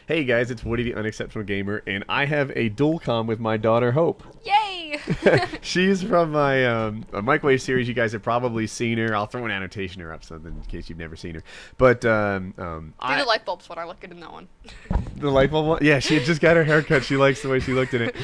Hey guys, it's Woody the Unexceptional Gamer, and I have a dual comm with my daughter Hope. Yay! She's from my Microwave series. You guys have probably seen her. I'll throw an annotation her up something in case you've never seen her. But Do the light bulbs when I look in that one. the light bulb one? Yeah, she had just got her haircut. She likes the way she looked at it.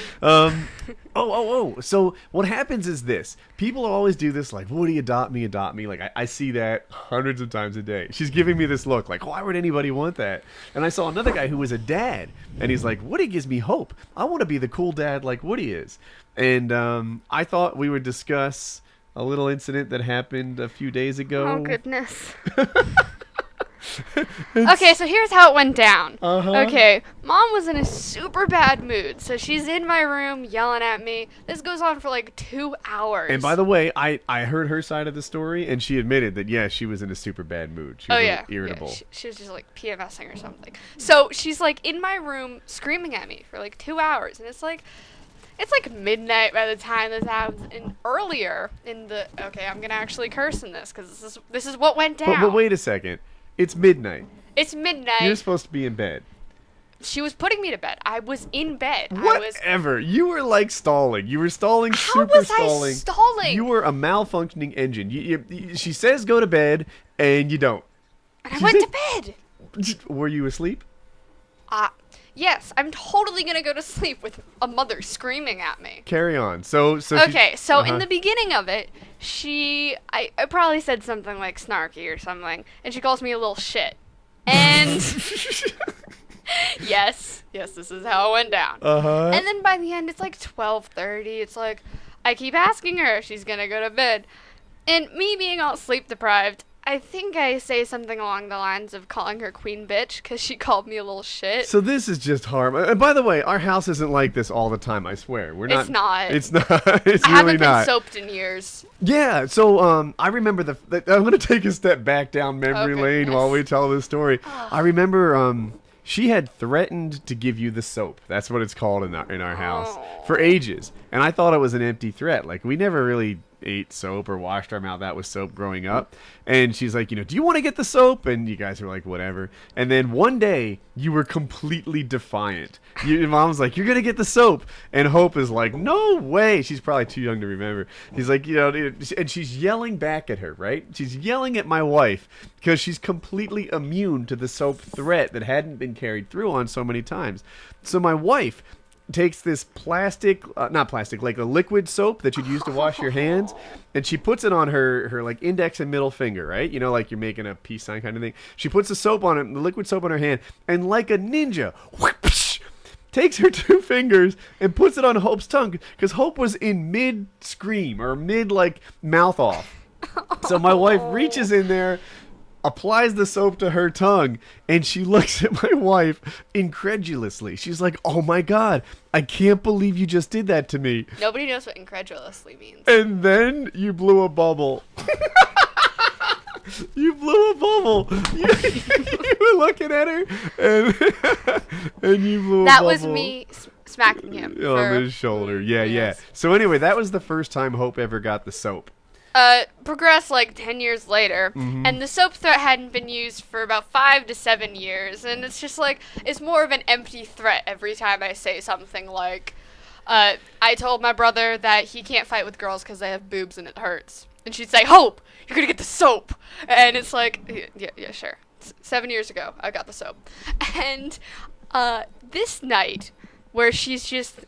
So what happens is this. People always do this, like, Woody, adopt me, adopt me. Like, I see that hundreds of times a day. She's giving me this look, like, why would anybody want that? And I saw another guy who was a dad, and he's like, Woody gives me hope. I want to be the cool dad like Woody is. And I thought we would discuss a little incident that happened a few days ago. Oh, goodness. Okay, so here's how it went down. Okay, Mom was in a super bad mood, so she's in my room yelling at me. This goes on for like 2 hours. And by the way, I heard her side of the story, and she admitted that, yeah, she was in a super bad mood. She was a little irritable. Yeah, she was just like PMSing or something. So she's like in my room screaming at me for like 2 hours, and it's like midnight by the time this happens. And earlier in the I'm gonna actually curse in this because this is what went down. But wait a second. It's midnight. It's midnight. You're supposed to be in bed. She was putting me to bed. I was in bed. Whatever. You were like stalling. You were stalling, How super was stalling. I stalling? You were a malfunctioning engine. She says go to bed, and you don't. And I went to bed. Were you asleep? Yes, I'm totally gonna go to sleep with a mother screaming at me. Carry on. So in the beginning of it, I probably said something like snarky or something, and she calls me a little shit. And yes, this is how it went down. And then by the end, it's like 12:30. It's like I keep asking her if she's gonna go to bed, and me being all sleep deprived, I think I say something along the lines of calling her queen bitch because she called me a little shit. So this is just harm. And by the way, our house isn't like this all the time, I swear. It's not. It's not. It's I really haven't not. been soaped in years. Yeah, so I remember I'm going to take a step back down memory lane while we tell this story. I remember she had threatened to give you the soap. That's what it's called in our house for ages. And I thought it was an empty threat. Like, we never really ate soap or washed our mouth out with soap growing up. And she's like, do you want to get the soap? And you guys were like, whatever. And then one day you were completely defiant. Your mom's like, you're gonna get the soap, and Hope is like, no way. She's probably too young to remember. He's like, and she's yelling back at her, right? She's yelling at my wife because she's completely immune to the soap threat that hadn't been carried through on so many times. So my wife takes this not plastic, like a liquid soap that you'd use to wash your hands, and she puts it on her like index and middle finger, right? Like you're making a peace sign kind of thing. She puts the liquid soap on her hand, and like a ninja, whoosh, takes her 2 fingers and puts it on Hope's tongue because Hope was in mid scream or mid like mouth off. So my wife reaches in there, applies the soap to her tongue, and she looks at my wife incredulously. She's like, oh my God, I can't believe you just did that to me. Nobody knows what incredulously means. And then you blew a bubble. You blew a bubble. You were looking at her, and you blew a bubble. That was me smacking him on his shoulder. Yeah, yes. yeah. So anyway, that was the first time Hope ever got the soap. Progressed like 10 years later, and the soap threat hadn't been used for about 5 to 7 years, and it's just like, it's more of an empty threat every time I say something like, I told my brother that he can't fight with girls because they have boobs and it hurts. And she'd say, Hope, you're gonna get the soap! And it's like, yeah, sure. 7 years ago, I got the soap. And, this night, where she's just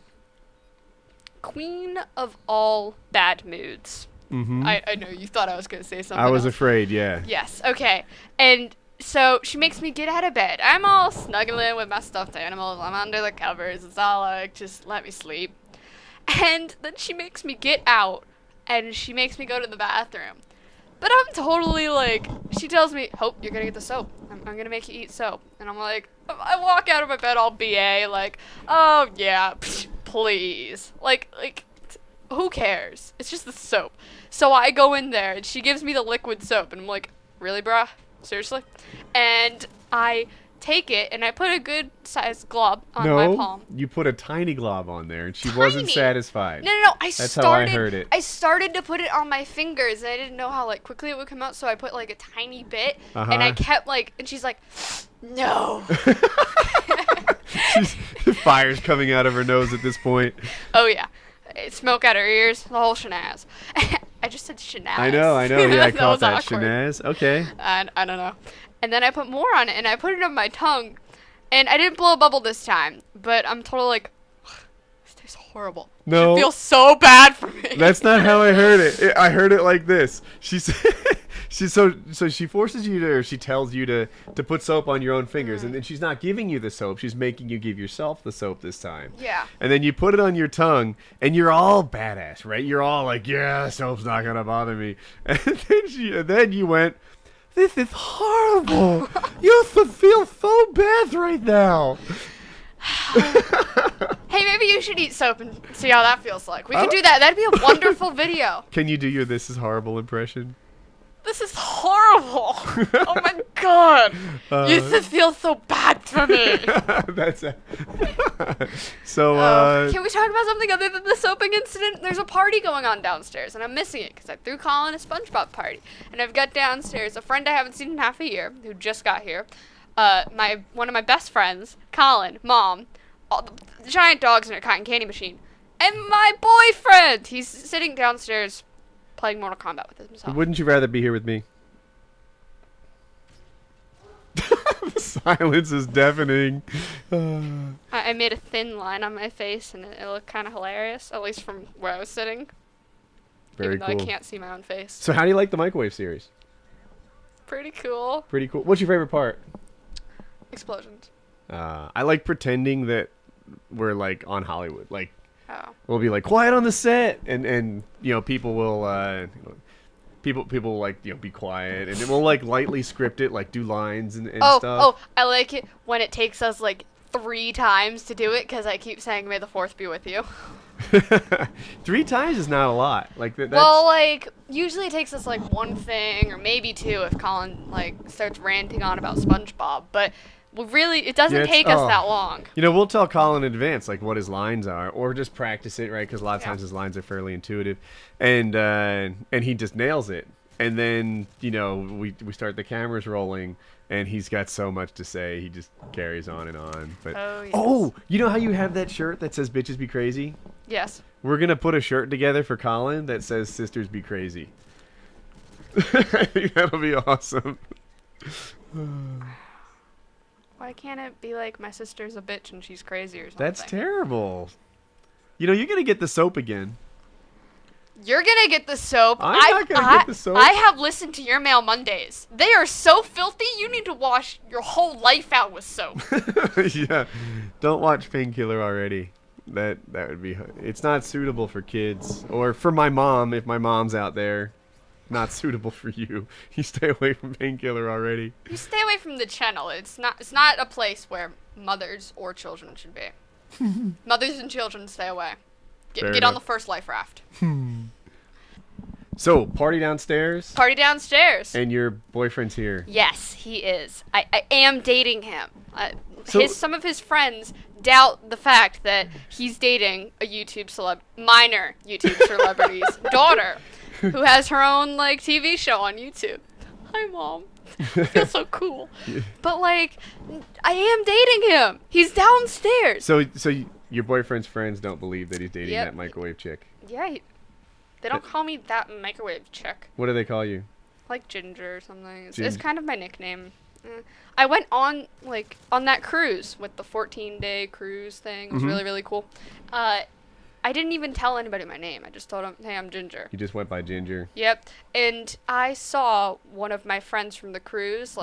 queen of all bad moods. I know you thought I was going to say something I was else. afraid, yeah. Yes, okay. And so she makes me get out of bed. I'm all snuggling with my stuffed animals. I'm under the covers. It's all like, just let me sleep. And then she makes me get out, and she makes me go to the bathroom. But I'm totally like, she tells me, Hope, you're going to get the soap. I'm going to make you eat soap. And I'm like, I walk out of my bed all BA, like, oh yeah, please. Like, who cares? It's just the soap. So I go in there, and she gives me the liquid soap, and I'm like, really, bruh? Seriously? And I take it and I put a good sized glob on my palm. You put a tiny glob on there, and she wasn't satisfied. No. That's how I heard it. I started to put it on my fingers, and I didn't know how like quickly it would come out, so I put like a tiny bit, and I kept like, and she's like, no. Fire's coming out of her nose at this point. Oh yeah, smoke out her ears, the whole shenaz. I just said shenaz. I know. Yeah, I caught that awkward. shenaz. Okay. I don't know. And then I put more on it, and I put it on my tongue, and I didn't blow a bubble this time, but I'm totally like, this tastes horrible. No. It feels so bad for me. That's not how I heard it. I heard it like this. She forces you to, or she tells you to put soap on your own fingers, and then she's not giving you the soap. She's making you give yourself the soap this time. Yeah. And then you put it on your tongue, and you're all badass, right? You're all like, yeah, soap's not gonna bother me. And then you went, this is horrible. You feel so bad right now. Hey, maybe you should eat soap and see how that feels like. We could do that. That'd be a wonderful video. Can you do your "this is horrible" impression? This is horrible. Oh my god. You used to feel so bad for me. That's it. So, can we talk about something other than the soaping incident? There's a party going on downstairs, and I'm missing it because I threw Colin a SpongeBob party. And I've got downstairs a friend I haven't seen in half a year who just got here. One of my best friends, Colin, Mom, all the giant dogs in a cotton candy machine, and my boyfriend. He's sitting downstairs playing Mortal Kombat with himself. Wouldn't you rather be here with me? The silence is deafening. I made a thin line on my face, and it looked kind of hilarious, at least from where I was sitting. Very even cool. though I can't see my own face. So how do you like the microwave series? Pretty cool. Pretty cool. What's your favorite part? Explosions. I like pretending that we're like on Hollywood. Like, we'll be like quiet on the set, and people will people will like be quiet, and we'll like lightly script it, like do lines and stuff. Oh, I like it when it takes us like 3 times to do it because I keep saying "May the Fourth be with you." 3 times is not a lot. Like that's... Well, like usually it takes us like 1 thing or maybe 2 if Colin like starts ranting on about SpongeBob, but. Well, really, it doesn't take us that long. We'll tell Colin in advance, like, what his lines are, or just practice it, right? Because a lot of times his lines are fairly intuitive, and he just nails it. And then, we start the cameras rolling, and he's got so much to say, he just carries on and on. But you know how you have that shirt that says "Bitches Be Crazy"? Yes. We're gonna put a shirt together for Colin that says "Sisters Be Crazy." I think that'll be awesome. Why can't it be like my sister's a bitch and she's crazy or something? That's terrible. You're gonna get the soap again. You're gonna get the soap. I'm not gonna get the soap. I have listened to your Mail Mondays. They are so filthy. You need to wash your whole life out with soap. Yeah, don't watch Painkiller already. That would be. It's not suitable for kids or for my mom. If my mom's out there, not suitable for you. You stay away from Painkiller already. You stay away from the channel. It's not a place where mothers or children should be. Mothers and children, stay away. Get on the first life raft. So, party downstairs? Party downstairs. And your boyfriend's here? Yes, he is. I am dating him. Some of his friends doubt the fact that he's dating a minor YouTube celebrity's daughter, who has her own like TV show on YouTube. Hi, Mom. I feel so cool. Yeah. But like, I am dating him. He's downstairs. So your boyfriend's friends don't believe that he's dating that microwave chick. Yeah. They don't call me that microwave chick. What do they call you? Like Ginger or something. It's kind of my nickname. I went on that cruise with the 14-day cruise thing. It was really, really cool. I didn't even tell anybody my name. I just told them, hey, I'm Ginger. You just went by Ginger. Yep. And I saw one of my friends from the cruise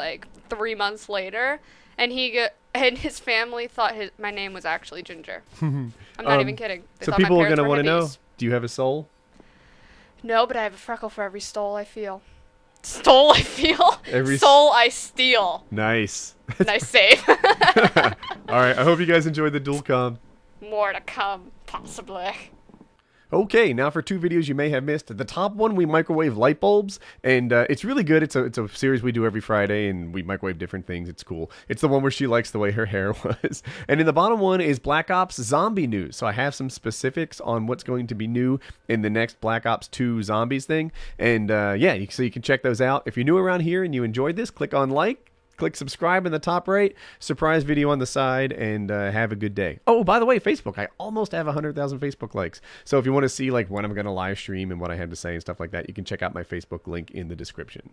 3 months later, and his family thought my name was actually Ginger. I'm not even kidding. So people are going to want to know, do you have a soul? No, but I have a freckle for every stole I feel. Stole I feel? Every soul I steal. Nice. Nice save. All right, I hope you guys enjoyed the dual comm. More to come, possibly. Okay, now for 2 videos you may have missed. The top one, we microwave light bulbs, and it's really good. It's a series we do every Friday, and we microwave different things. It's cool. It's the one where she likes the way her hair was. And in the bottom one is Black Ops Zombie news. So I have some specifics on what's going to be new in the next Black Ops 2 Zombies thing. And yeah, so you can check those out. If you're new around here and you enjoyed this, click on like. Click subscribe in the top right, surprise video on the side, and have a good day. Oh, by the way, Facebook. I almost have 100,000 Facebook likes. So if you want to see like when I'm going to live stream and what I have to say and stuff like that, you can check out my Facebook link in the description.